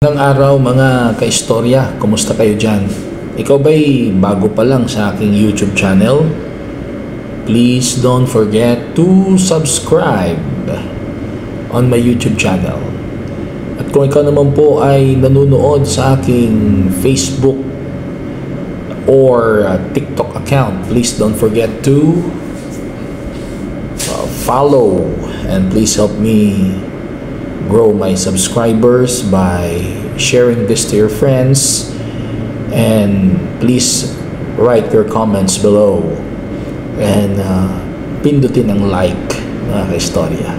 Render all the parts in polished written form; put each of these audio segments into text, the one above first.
Magandang araw mga kaistorya, kumusta kayo dyan? Ikaw ba'y bago pa lang sa aking YouTube channel? Please don't forget to subscribe on my YouTube channel. At kung ikaw naman po ay nanonood sa aking Facebook or TikTok account, please don't forget to follow and please help me grow my subscribers by sharing this to your friends, and please write your comments below and pindutin ang like, mga kaistorya.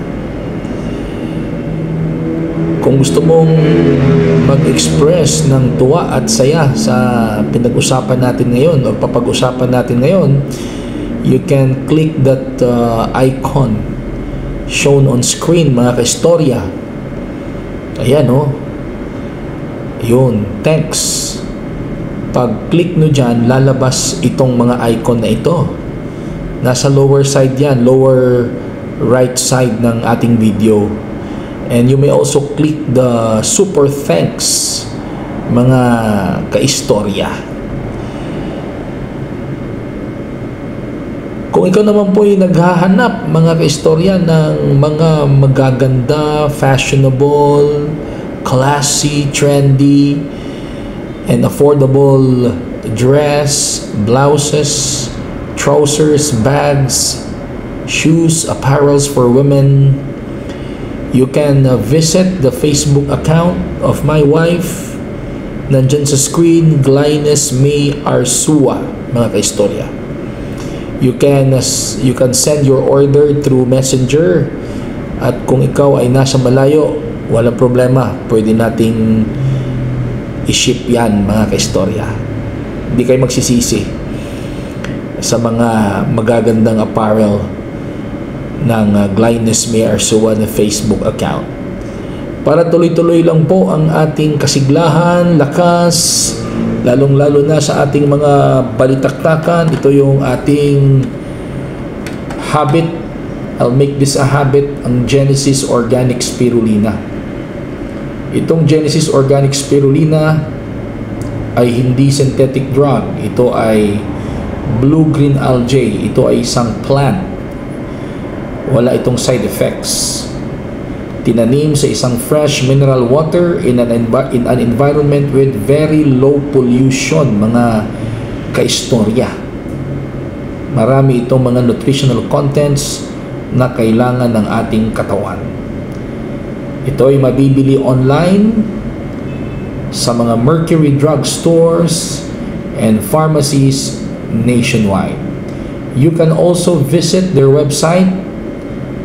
Kung gusto mong mag-express ng tuwa at saya sa pinag-usapan natin ngayon o papag-usapan natin ngayon, you can click that icon shown on screen, mga kaistorya. Ayan o. Yun. Thanks. Pag-click nyo dyan, lalabas itong mga icon na ito. Nasa lower side yan. Lower right side ng ating video. And you may also click the super thanks, mga kaistorya. Kung ikaw naman po ay naghahanap, mga kaistorya, ng mga magaganda, fashionable, classy, trendy, and affordable dress, blouses, trousers, bags, shoes, apparels for women, you can visit the Facebook account of my wife. Nandyan sa screen, Glynis May Arsua, mga kaistorya. You can send your order through Messenger, at kung ikaw ay nasa malayo, walang problema, pwede nating i-ship yan, mga kaistorya. Hindi kayo magsisisi sa mga magagandang apparel ng Glynis May Arsua na Facebook account. Para tuloy-tuloy lang po ang ating kasiglahan, lakas, lalong-lalo na sa ating mga balitaktakan. Ito yung ating habit. I'll make this a habit, ang Genesis Organic Spirulina. Itong Genesis Organic Spirulina ay hindi synthetic drug. Ito ay blue-green algae. Ito ay isang plant. Wala itong side effects. Tinanim sa isang fresh mineral water in an environment with very low pollution, mga kaistorya. Marami itong mga nutritional contents na kailangan ng ating katawan. Ito ay mabibili online sa mga Mercury Drug Stores and pharmacies nationwide. You can also visit their website,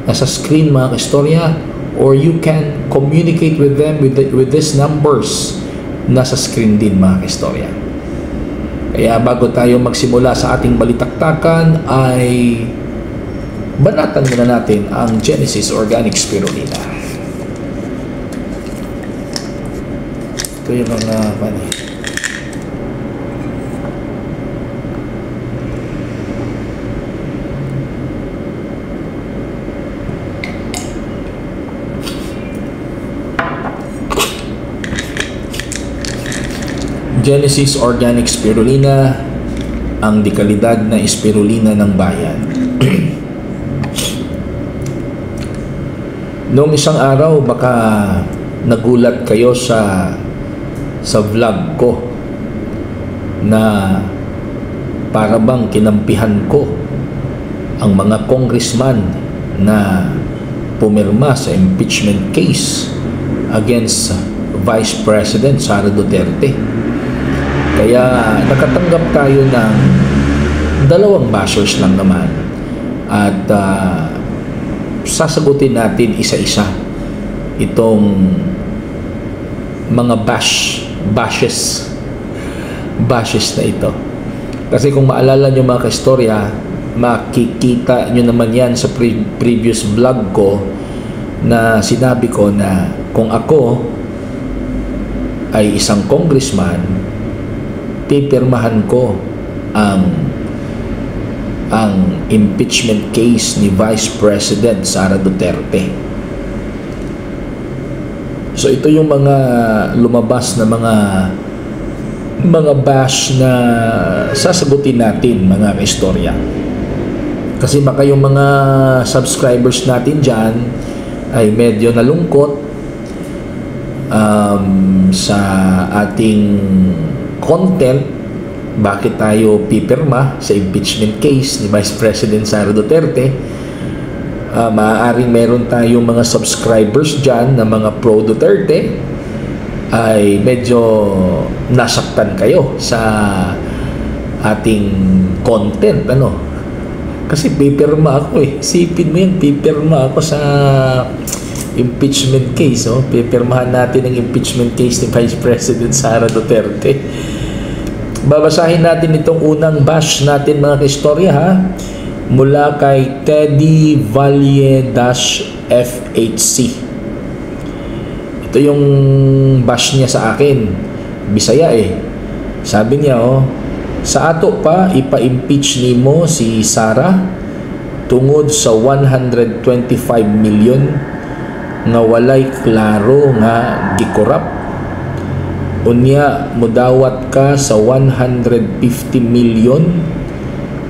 nasa screen, mga kaistorya, or you can communicate with them with these numbers nasa screen din, mga kaistorya. Kaya bago tayo magsimula sa ating balitaktakan, ay banatan muna natin ang Genesis Organic Spirulina. Ito yung mga Genesis Organic Spirulina, ang dekalidad na spirulina ng bayan. Noong isang araw, baka nagulat kayo sa vlog ko na para bang kinampihan ko ang mga congressman na pumirma sa impeachment case against Vice President Sara Duterte. Kaya nakatanggap tayo ng 2 bashers lang naman, at sasagutin natin isa-isa itong mga bashes na ito. Kasi kung maalala nyo, mga kaistorya, makikita nyo naman yan sa previous vlog ko na sinabi ko na kung ako ay isang congressman, pipirmahan ko ang impeachment case ni Vice President Sara Duterte. So ito yung mga lumabas na mga bash na sasagutin natin, mga kaistorya. Kasi baka yung mga subscribers natin dyan ay medyo nalungkot sa ating content. Bakit tayo pipirma sa impeachment case ni Vice President Sara Duterte? Maaaring meron tayong mga subscribers dyan na mga pro Duterte ay medyo nasaktan kayo sa ating content, kasi pipirma ako Isipin mo yan, pipirma ako sa impeachment case, pipirmahan natin ang impeachment case ni Vice President Sara Duterte. Babasahin natin itong unang bash natin, mga kaistorya, mula kay Teddy Valle-FHC. Ito yung bash niya sa akin. Bisaya Sabi niya, sa ato pa ipa-impeach nimo si Sara tungod sa 125 million nga walay klaro nga gikorap. Unya mudawat ka sa 150 million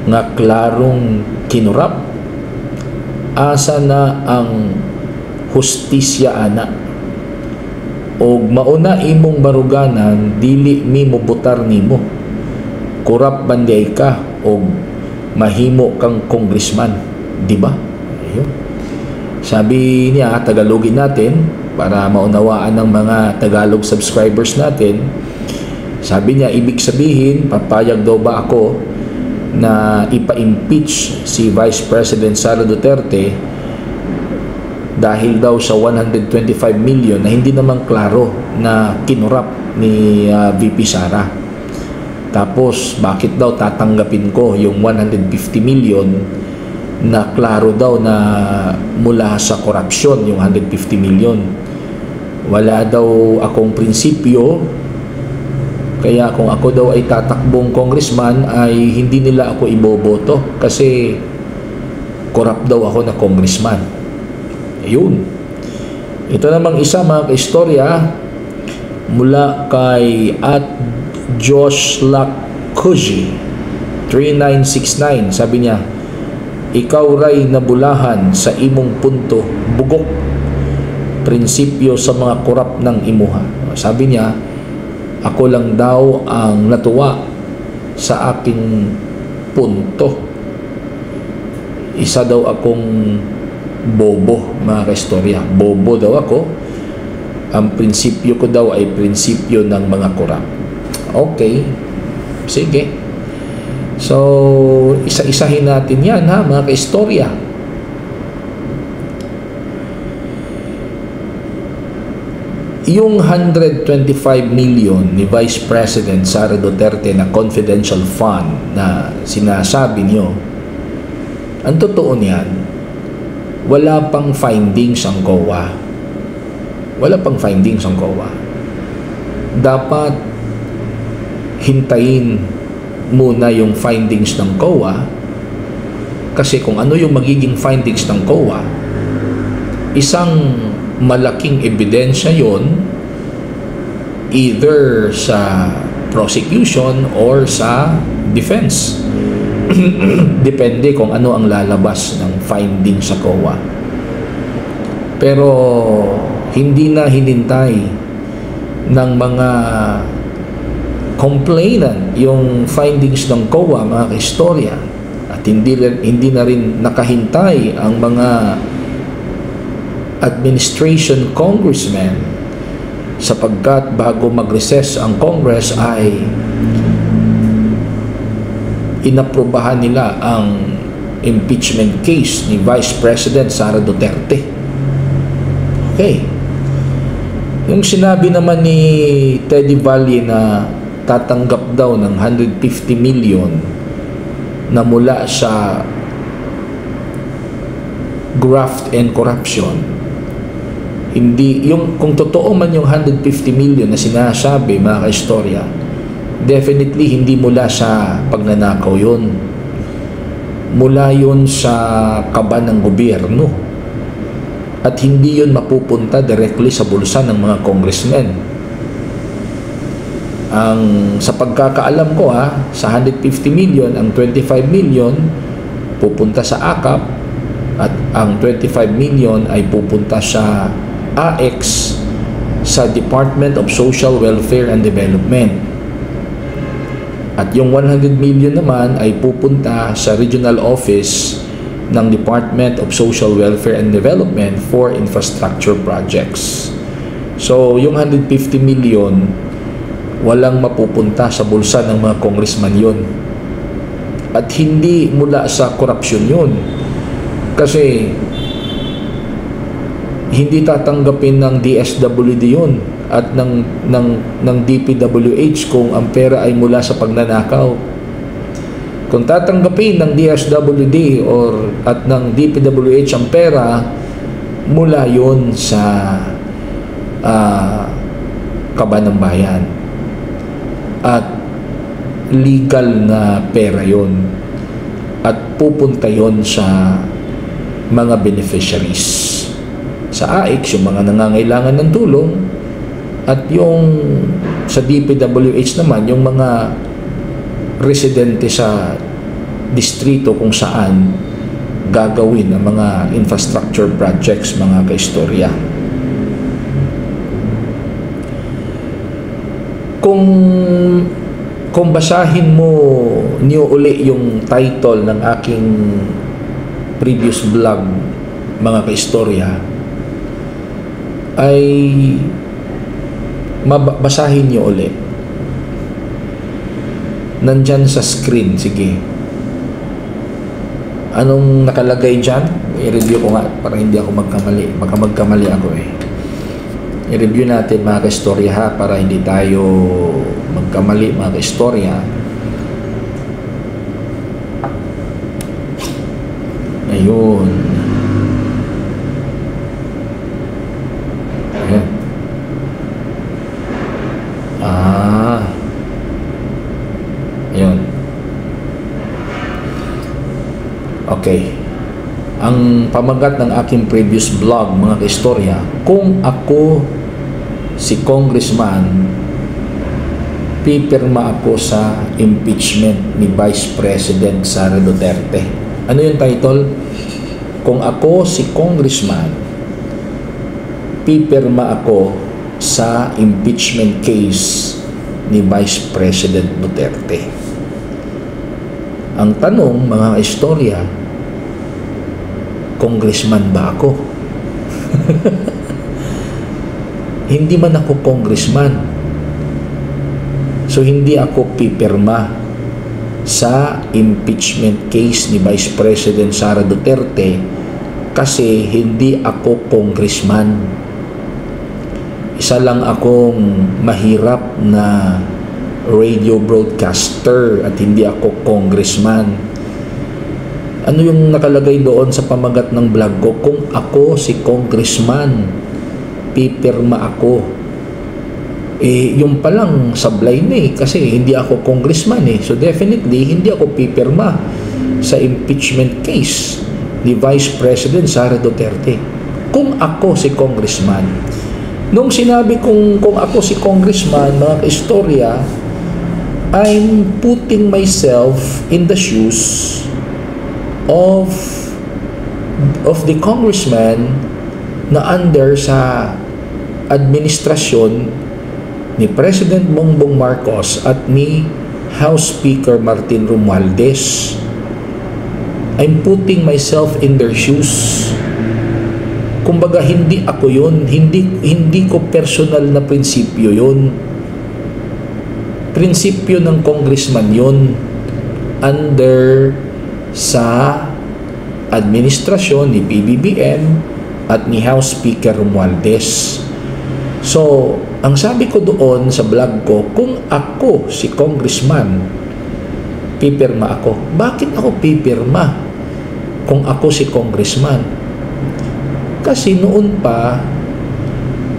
nga klarong kinurap. Asa na ang hustisya ana? Og mauna imong baruganan dili mi mobutar nimo. Kurap banday ka og mahimo kang congressman, di ba? Ayun. Sabi niya, Tagalogin natin para maunawaan ng mga Tagalog subscribers natin. Sabi niya, ibig sabihin, papayag daw ba ako na ipa-impeach si Vice President Sara Duterte dahil daw sa 125 million na hindi naman klaro na kinurap ni VP Sara. Tapos, bakit daw tatanggapin ko yung 150 million na klaro daw na mula sa korupsyon, yung 150 million. Wala daw akong prinsipyo, kaya kung ako daw ay tatakbong congressman ay hindi nila ako iboboto kasi korap daw ako na congressman. Ayun. Ito namang isa, mga kaistorya, mula kay Josh Lakuji 3969. Sabi niya, ikaw ray nabulahan sa imong punto, bugok prinsipyo sa mga korap ng imuha. Sabi niya, ako lang daw ang natuwa sa aking punto. Isa daw akong bobo, mga kaistorya. Bobo daw ako. Ang prinsipyo ko daw ay prinsipyo ng mga korap. Okay. Sige. So, isa-isahin natin yan, mga kaistorya. Yung 125 million ni Vice President Sara Duterte na confidential fund na sinasabi niyo, ang totoo niyan, wala pang findings ang COA. Wala pang findings ang COA. Dapat hintayin muna yung findings ng COA, kasi kung ano yung magiging findings ng COA, isang malaking ebidensya yon either sa prosecution or sa defense. Depende kung ano ang lalabas ng findings sa COA. Pero hindi na hinintay ng mga complainant yung findings ng COA, mga kaistorya, at hindi na rin nakahintay ang mga administration congressmen, sapagkat bago mag-recess ang Congress ay inaprubahan nila ang impeachment case ni Vice President Sara Duterte. Okay. Yung sinabi naman ni Teddy Valle na tatanggap daw ng 150 million na mula sa graft and corruption, hindi, yung kung totoo man yung 150 million na sinasabi, mga kaistorya, definitely hindi mula sa pagnanakaw yun. Mula yun sa kaba ng gobyerno. At hindi yun mapupunta directly sa bulsa ng mga congressmen. Sa pagkakaalam ko sa 150 million, ang 25 million pupunta sa AKAP at ang 25 million ay pupunta sa AX, sa Department of Social Welfare and Development. At yung 100 million naman ay pupunta sa regional office ng Department of Social Welfare and Development for infrastructure projects. So, yung 150 million, walang mapupunta sa bulsa ng mga congressman yun. At hindi mula sa korupsyon yun. Kasi, hindi tatanggapin ng DSWD yun at ng DPWH kung ang pera ay mula sa pagnanakaw. Kung tatanggapin ng DSWD at ng DPWH ang pera, mula yun sa kaban ng bayan. At legal na pera yun. At pupunta yun sa mga beneficiaries. Sa AIX, yung mga nangangailangan ng tulong, at yung sa DPWH naman, yung mga residente sa distrito kung saan gagawin ang mga infrastructure projects, mga kaistorya. Kung basahin mo niyo uli yung title ng aking previous vlog, mga kaistorya, ay basahin niyo uli. Nandyan sa screen, sige. Anong nakalagay dyan? I-review ko nga para hindi ako magkamali. Baka magkamali ako I-review natin mga kaistorya para hindi tayo magkamali mga kaistorya. Ayun. Ayan. Ayun. Okay. Ang pamagat ng aking previous vlog, mga kaistorya, kung ako si Congressman, pipirma ako sa impeachment ni Vice President Sara Duterte. Ano yung title? Kung ako si Congressman, pipirma ako sa impeachment case ni Vice President Duterte. Ang tanong, mga istorya, congressman ba ako? Hindi man ako congressman. So, hindi ako pipirma sa impeachment case ni Vice President Sara Duterte kasi hindi ako congressman. Isa lang akong mahirap na radio broadcaster at hindi ako congressman. Ano yung nakalagay doon sa pamagat ng vlog ko? Kung ako si congressman, pipirma ako. Yung palang sablay na kasi hindi ako congressman So definitely, hindi ako pipirma sa impeachment case ni Vice President Sara Duterte. Kung ako si congressman. Nung sinabi kong kung ako si congressman, mga kaistorya, I'm putting myself in the shoes of the congressman na under sa administrasyon ni President Bongbong Marcos at ni House Speaker Martin Romualdez. I'm putting myself in their shoes. Kumbaga, hindi ako yun. Hindi ko personal na prinsipyo yun. Prinsipyo ng congressman yun under sa administrasyon ni PBBM at ni House Speaker Romualdez. So, ang sabi ko doon sa vlog ko, kung ako si congressman, pipirma ako. Bakit ako pipirma kung ako si congressman? Kasi noon pa,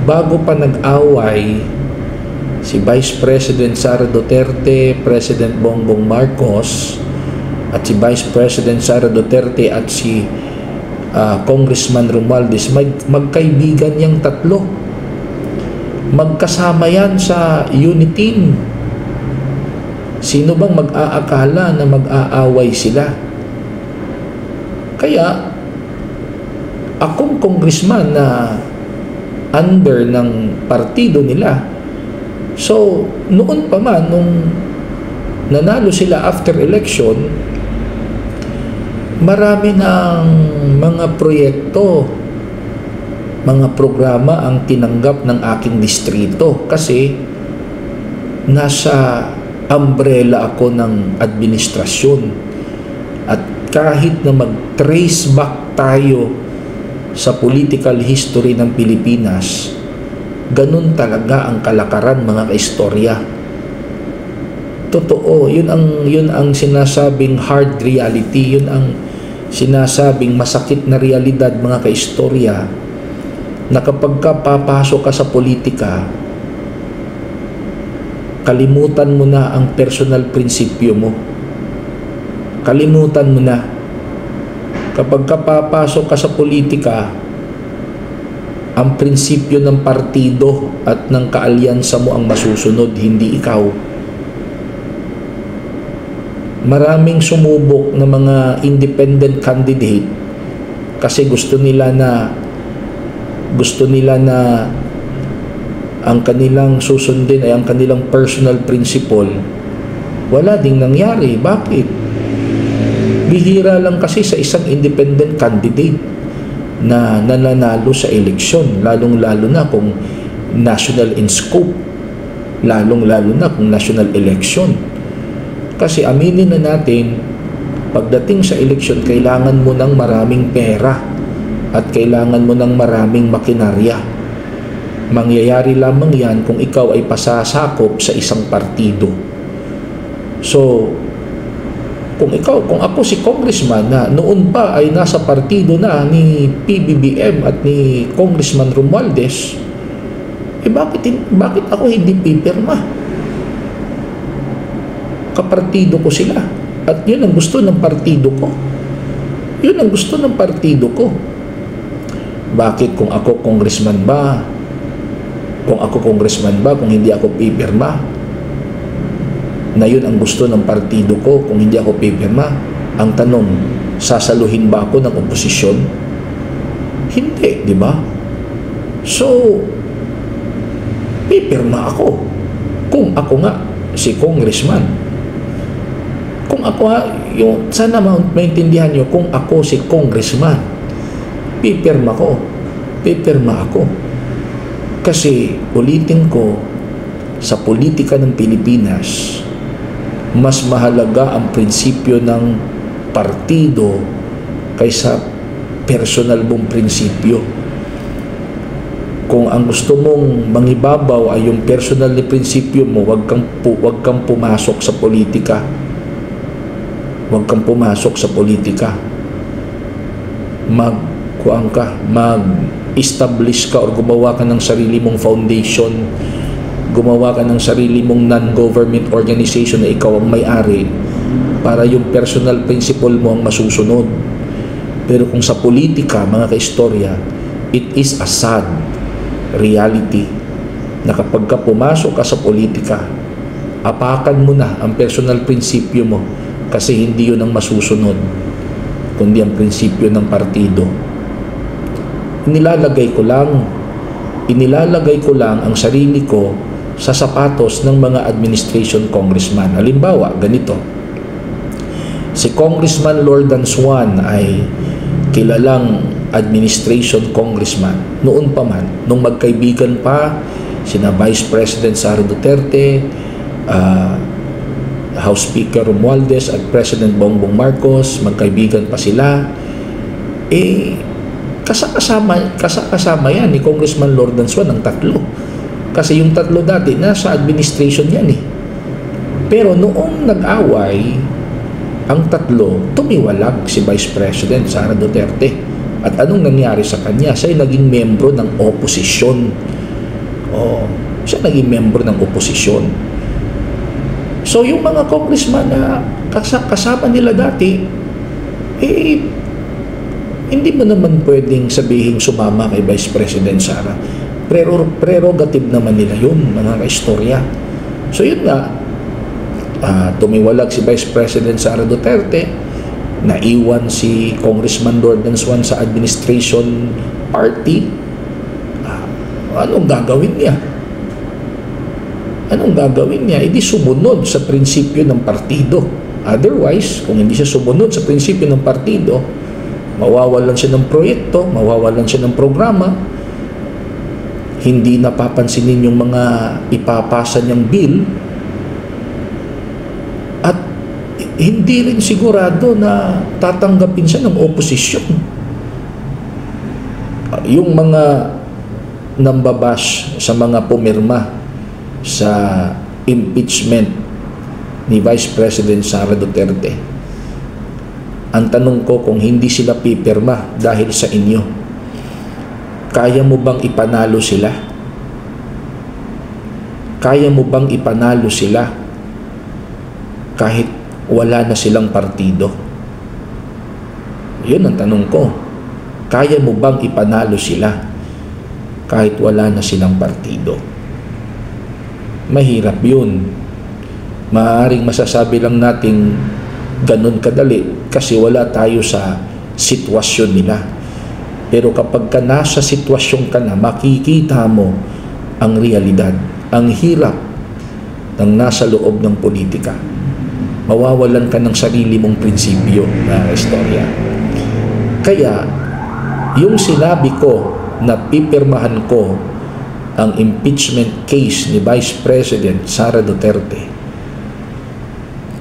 bago pa nag-away si Vice President Sara Duterte, President Bongbong Marcos, at si Vice President Sara Duterte at si Congressman Romualdez, magkaibigan yang tatlo. Magkasama yan sa unit team. Sino bang mag-aakala na mag-aaway sila? Kaya, akong congressman na under ng partido nila, so noon pa man, nung nanalo sila after election, marami ng mga proyekto, mga programa ang tinanggap ng aking distrito kasi nasa umbrella ako ng administrasyon. At kahit na mag-trace back tayo sa political history ng Pilipinas, ganun talaga ang kalakaran, mga kaistorya. Totoo, yun ang sinasabing hard reality, yun ang sinasabing masakit na realidad, mga kaistorya, na kapag ka papasok ka sa politika, kalimutan mo na ang personal prinsipyo mo. Kalimutan mo na. Kapag ka papasok ka sa politika, ang prinsipyo ng partido at ng kaalyansa mo ang masusunod, hindi ikaw. Maraming sumubok na mga independent candidate kasi gusto nila na ang kanilang susundin ay ang kanilang personal principle. Wala ding nangyari. Bakit? Bihira lang kasi sa isang independent candidate na nananalo sa eleksyon, lalong-lalo na kung national in scope, lalong-lalo na kung national election. Kasi aminin na natin, pagdating sa eleksyon, kailangan mo ng maraming pera at kailangan mo ng maraming makinarya. Mangyayari lamang yan kung ikaw ay pasasakop sa isang partido. So, kung ako si congressman na noon pa ay nasa partido na ni PBBM at ni Congressman Romualdez, bakit ako hindi pipirma? Kapartido ko sila. At yun ang gusto ng partido ko. Yun ang gusto ng partido ko. Bakit kung ako congressman ba? Kung hindi ako pipirma? Na yun ang gusto ng partido ko, kung hindi ako pipirma. Ang tanong, sasaluhin ba ako ng oposisyon? Hindi, di ba? So, pipirma ako. Kung ako nga, si congressman. Kung ako sana maintindihan nyo, kung ako si congressman, pipirma ako. Kasi, ulitin ko, sa politika ng Pilipinas, mas mahalaga ang prinsipyo ng partido kaysa personal mong prinsipyo. Kung ang gusto mong mangibabaw ay yung personal na prinsipyo mo, wag kang pumasok sa politika. Huwag kang pumasok sa politika. Mag-establish ka or gumawa ka ng sarili mong foundation, gumawa ka ng sarili mong non-government organization na ikaw ang may-ari para yung personal principle mo ang masusunod. Pero kung sa politika, mga kaistorya, it is a sad reality na kapag ka pumasok ka sa politika, apakan mo na ang personal prinsipyo mo kasi hindi yun ang masusunod, kundi ang prinsipyo ng partido. Inilalagay ko lang ang sarili ko sa sapatos ng mga administration congressman. Halimbawa, ganito. Si Congressman Lordan Swan ay kilalang administration congressman. Noon pa man, nung magkaibigan pa, sina Vice President Sara Duterte, House Speaker Romualdez at President Bongbong Marcos, magkaibigan pa sila, kasama yan ni Congressman Lordan Swan ang tatlo. Kasi yung tatlo dati, nasa administration yan eh. Pero noong nag-away, ang tatlo, tumiwalag si Vice President Sara Duterte. At anong nangyari sa kanya? Siya ay naging membro ng oposisyon. Siya naging membro ng oposisyon. So yung mga congressman na kasama nila dati, hindi mo naman pwedeng sabihin sumama kay Vice President Sara. Prerogative naman nila yun, mga kaistorya. So yun nga, tumiwalag si Vice President Sara Duterte, naiwan si Congressman Lordon Swan sa administration party. Anong gagawin niya? Anong gagawin niya? Hindi sumunod sa prinsipyo ng partido. Otherwise, kung hindi siya sumunod sa prinsipyo ng partido, mawawalan siya ng proyekto, mawawalan siya ng programa, hindi napapansinin yung mga ipapasa niyang bill, at hindi rin sigurado na tatanggapin siya ng oposisyon. Yung mga nambabash sa mga pumirma sa impeachment ni Vice President Sara Duterte, ang tanong ko, kung hindi sila pipirma dahil sa inyo, kaya mo bang ipanalo sila? Kaya mo bang ipanalo sila kahit wala na silang partido? Yun ang tanong ko. Kaya mo bang ipanalo sila kahit wala na silang partido? Mahirap yun. Maaaring masasabi lang natin ganun kadali kasi wala tayo sa sitwasyon nila. Pero kapag ka nasa sitwasyon ka na, makikita mo ang realidad, ang hirap ng nasa loob ng politika. Mawawalan ka ng sarili mong prinsipyo na istorya. Kaya, yung sinabi ko na pipirmahan ko ang impeachment case ni Vice President Sara Duterte,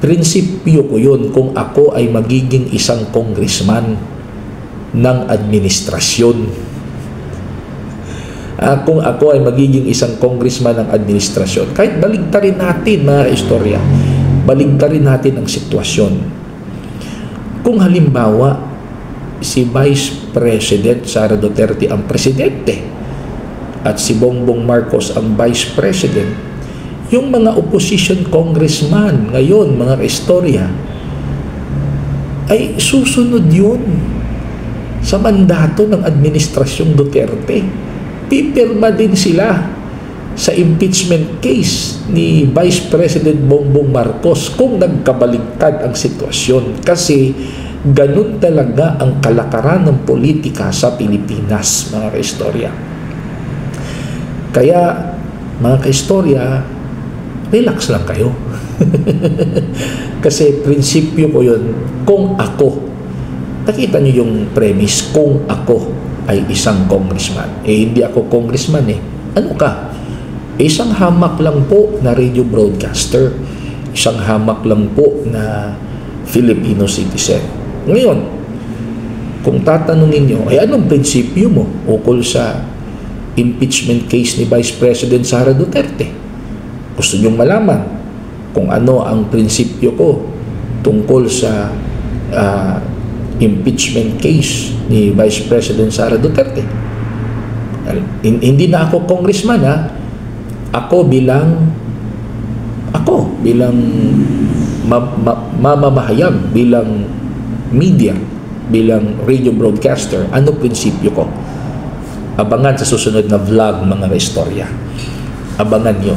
prinsipyo ko yun kung ako ay magiging isang congressman ng administrasyon. Kung ako ay magiging isang congressman ng administrasyon, kahit baligtarin natin, mga istorya, baligtarin natin ang sitwasyon. Kung halimbawa si Vice President Sara Duterte ang presidente at si Bongbong Marcos ang Vice President, yung mga opposition congressman ngayon, mga istorya, ay susunod yun sa mandato ng administrasyong Duterte. Pipirma din sila sa impeachment case ni Vice President Bongbong Marcos kung nagkabaligtad ang sitwasyon. Kasi ganun talaga ang kalakaran ng politika sa Pilipinas, mga kaistorya. Kaya, mga kaistorya, relax lang kayo. Kasi prinsipyo ko yun, kung ako, nakita nyo yung premise, kung ako ay isang congressman. Hindi ako congressman eh. Ano ka? Isang hamak lang po na radio broadcaster. Isang hamak lang po na Filipino citizen. Ngayon, kung tatanungin nyo, ay anong prinsipyo mo ukol sa impeachment case ni Vice President Sara Duterte? Gusto nyong malaman kung ano ang prinsipyo ko tungkol sa impeachment case ni Vice President Sara Duterte? Hindi na ako congressman, ha? Ako bilang mamamahayag, bilang media, bilang radio broadcaster, ano prinsipyo ko? Abangan sa susunod na vlog, mga istorya. Abangan nyo.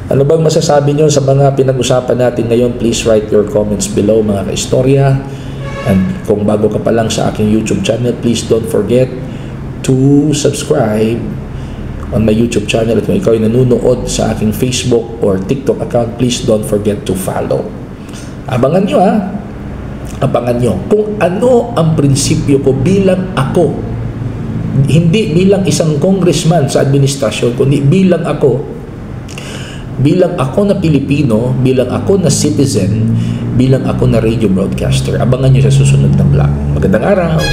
Ano bang masasabi nyo sa mga pinag-usapan natin ngayon? Please write your comments below, mga kaistorya. And kung bago ka pa lang sa aking YouTube channel, please don't forget to subscribe on my YouTube channel. At kung ikaw ay nanonood sa aking Facebook or TikTok account, please don't forget to follow. Abangan nyo, ha? Abangan nyo kung ano ang prinsipyo ko bilang ako. Hindi bilang isang congressman sa administrasyon, kundi bilang ako na Pilipino, bilang ako na citizen, bilang ako na radio broadcaster. Abangan nyo sa susunod na vlog. Magandang araw!